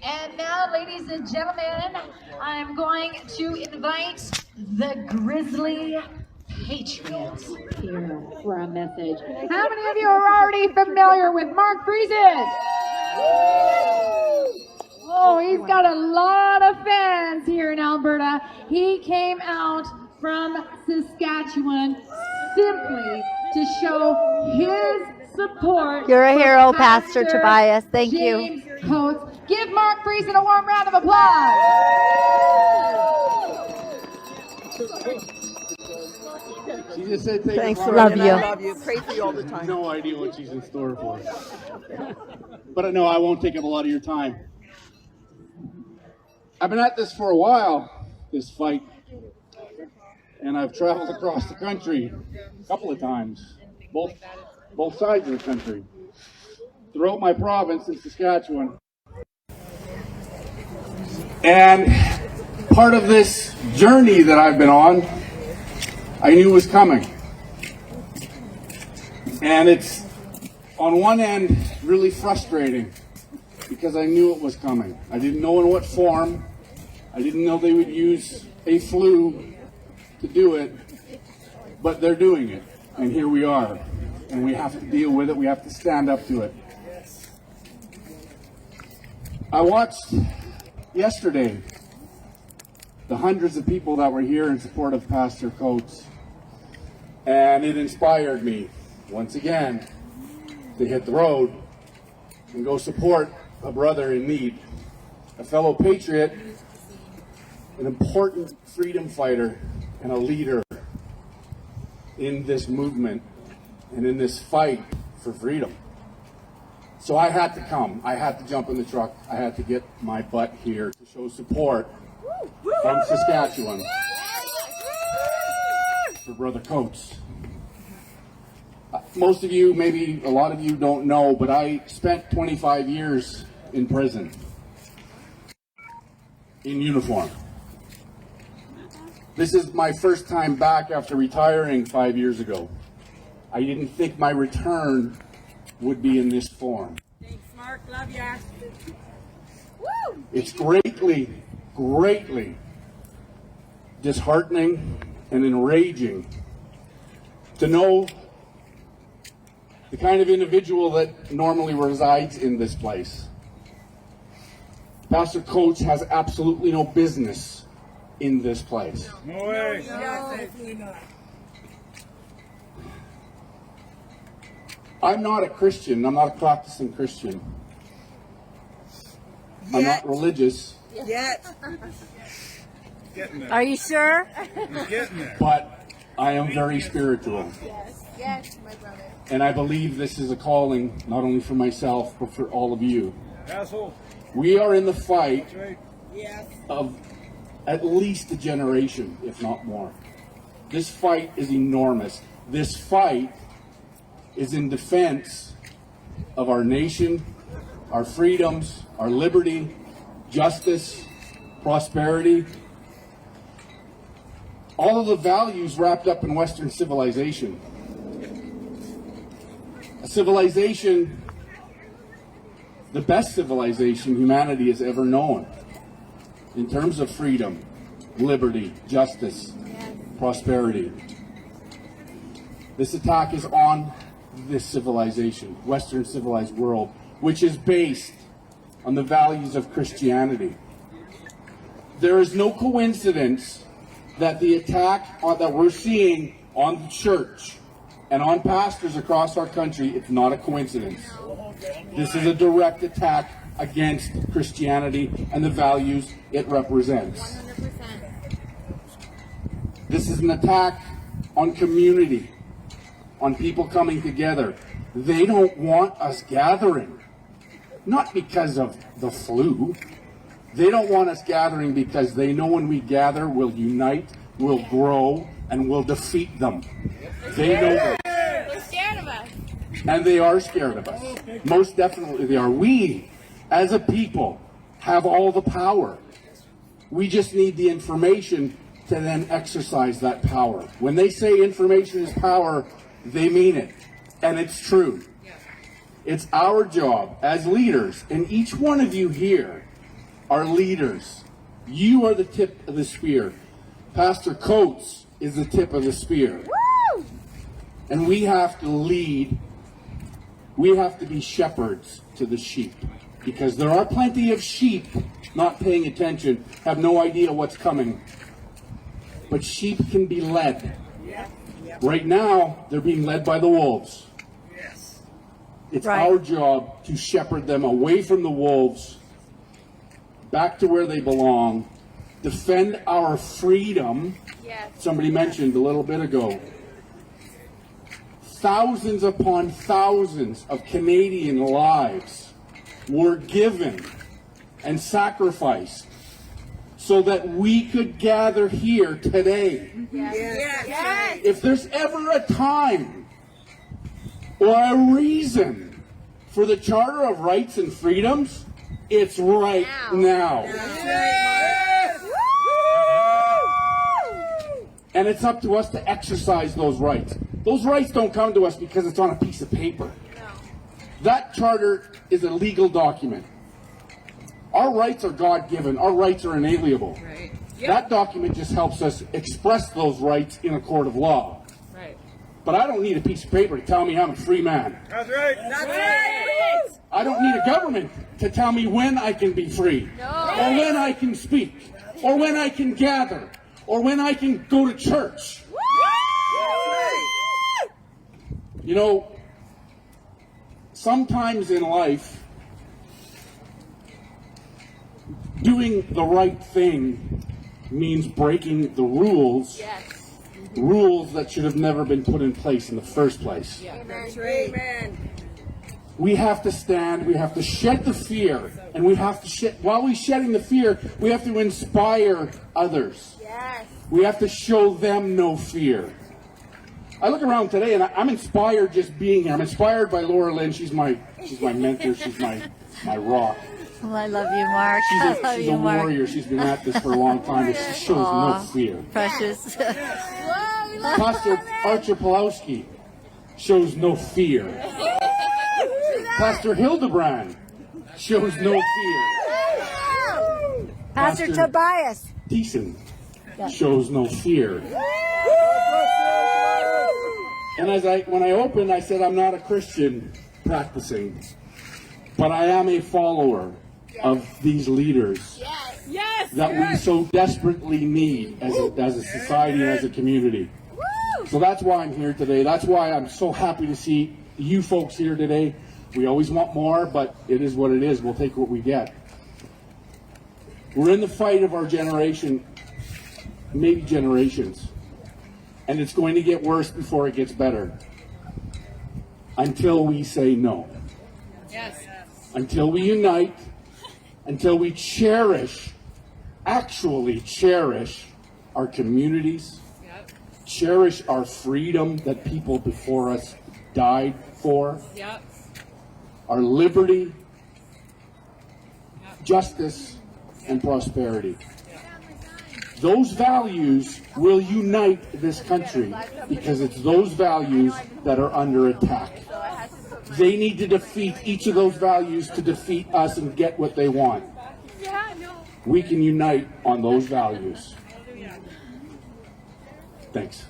And now, ladies and gentlemen, I'm going to invite the Grizzly Patriot here for a message. How many of you are already familiar with Mark Friesen? Oh, he's got a lot of fans here in Alberta. He came out from Saskatchewan simply to show his support. You're a hero, Pastor Tobias. Thank James you. Coates. Give Mark Friesen a warm round of applause. She just said Thanks, love you. I love you. Pray for you all the time. No idea what she's in store for us. But no, I won't take up a lot of your time. I've been at this for a while, this fight. And I've traveled across the country a couple of times, both sides of the country, throughout my province in Saskatchewan. And part of this journey that I've been on, I knew was coming. And it's, on one end, really frustrating because I knew it was coming. I didn't know in what form. I didn't know they would use a flu to do it, but they're doing it. And here we are. And we have to deal with it. We have to stand up to it. I watched yesterday the hundreds of people that were here in support of Pastor Coates. And it inspired me, once again, to hit the road and go support a brother in need, a fellow patriot, an important freedom fighter, and a leader in this movement and in this fight for freedom. So I had to come. I had to jump in the truck. I had to get my butt here to show support from Saskatchewan for Brother Coates. Most of you, maybe a lot of you don't know, but I spent 25 years in prison in uniform. This is my first time back after retiring 5 years ago. I didn't think my return would be in this form. Thanks, Mark. Love ya. It's greatly, greatly disheartening and enraging to know the kind of individual that normally resides in this place. Pastor Coates has absolutely no business in this place. No way. I'm not a Christian. I'm not a practicing Christian. I'm not religious. Yet. Getting there. Are you sure? He's getting there. But I am very spiritual. Yes, my brother. And I believe this is a calling, not only for myself, but for all of you. Asshole. We are in the fight That's right. Yes. of at least a generation, if not more. This fight is enormous. This fight is in defense of our nation, our freedoms, our liberty, justice, prosperity, all of the values wrapped up in Western civilization. A civilization, the best civilization humanity has ever known in terms of freedom, liberty, justice, prosperity. This attack is on this civilization, Western civilized world, which is based on the values of Christianity. There is no coincidence that the attack that we're seeing on the church and on pastors across our country, it's not a coincidence. This is a direct attack against Christianity and the values it represents. 100%. This is an attack on community, on people coming together. They don't want us gathering, not because of the flu. They don't want us gathering because they know when we gather, we'll unite, we'll grow, and we'll defeat them. They know that. They're scared of us. And they are scared of us. Most definitely they are. We, as a people, have all the power. We just need the information to then exercise that power. When they say information is power, they mean it. And it's true. It's our job as leaders, and each one of you here our leaders. You are the tip of the spear. Pastor Coates is the tip of the spear. Woo! And we have to lead. We have to be shepherds to the sheep. Because there are plenty of sheep not paying attention, have no idea what's coming. But sheep can be led. Right now, they're being led by the wolves. It's Right. our job to shepherd them away from the wolves, back to where they belong, defend our freedom. Yes. Somebody mentioned a little bit ago. Thousands upon thousands of Canadian lives were given and sacrificed so that we could gather here today. Yes. If there's ever a time or a reason for the Charter of Rights and Freedoms, it's right now. And it's up to us to exercise those rights. Those rights don't come to us because it's on a piece of paper. That charter is a legal document. Our rights are God-given. Our rights are inalienable. Right. That document just helps us express those rights in a court of law. Right. But I don't need a piece of paper to tell me I'm a free man. That's right. That's right. I don't need a government to tell me when I can be free, or when I can speak, or when I can gather, or when I can go to church. You know, sometimes in life, doing the right thing means breaking the rules, rules that should have never been put in place in the first place. That's right. Amen. We have to stand, we have to shed the fear, and we have to while we're shedding the fear, we have to inspire others. Yes. We have to show them no fear. I look around today and I'm inspired just being here. I'm inspired by Laura Lynn. She's my mentor. She's my rock. Well, I love you, Mark. I love She's you, a Mark. warrior. She's been at this for a long time, but she shows no fear. Precious. Whoa, we love Pastor Archer Pulowski shows no fear. Pastor Hildebrand shows no fear. Pastor Pastor Tobias. Thiessen shows no fear. And when I opened, I said I'm not a Christian practicing, but I am a follower of these leaders Yes. that we so desperately need as a society and as a community. So that's why I'm here today. That's why I'm so happy to see you folks here today. We always want more, but it is what it is. We'll take what we get. We're in the fight of our generation, maybe generations. And it's going to get worse before it gets better. Until we say no. Yes. Until we unite. Until we cherish, actually cherish our communities. Yep. Cherish our freedom that people before us died for. Yep. Our liberty, justice, and prosperity. Those values will unite this country because it's those values that are under attack. They need to defeat each of those values to defeat us and get what they want. We can unite on those values. Thanks.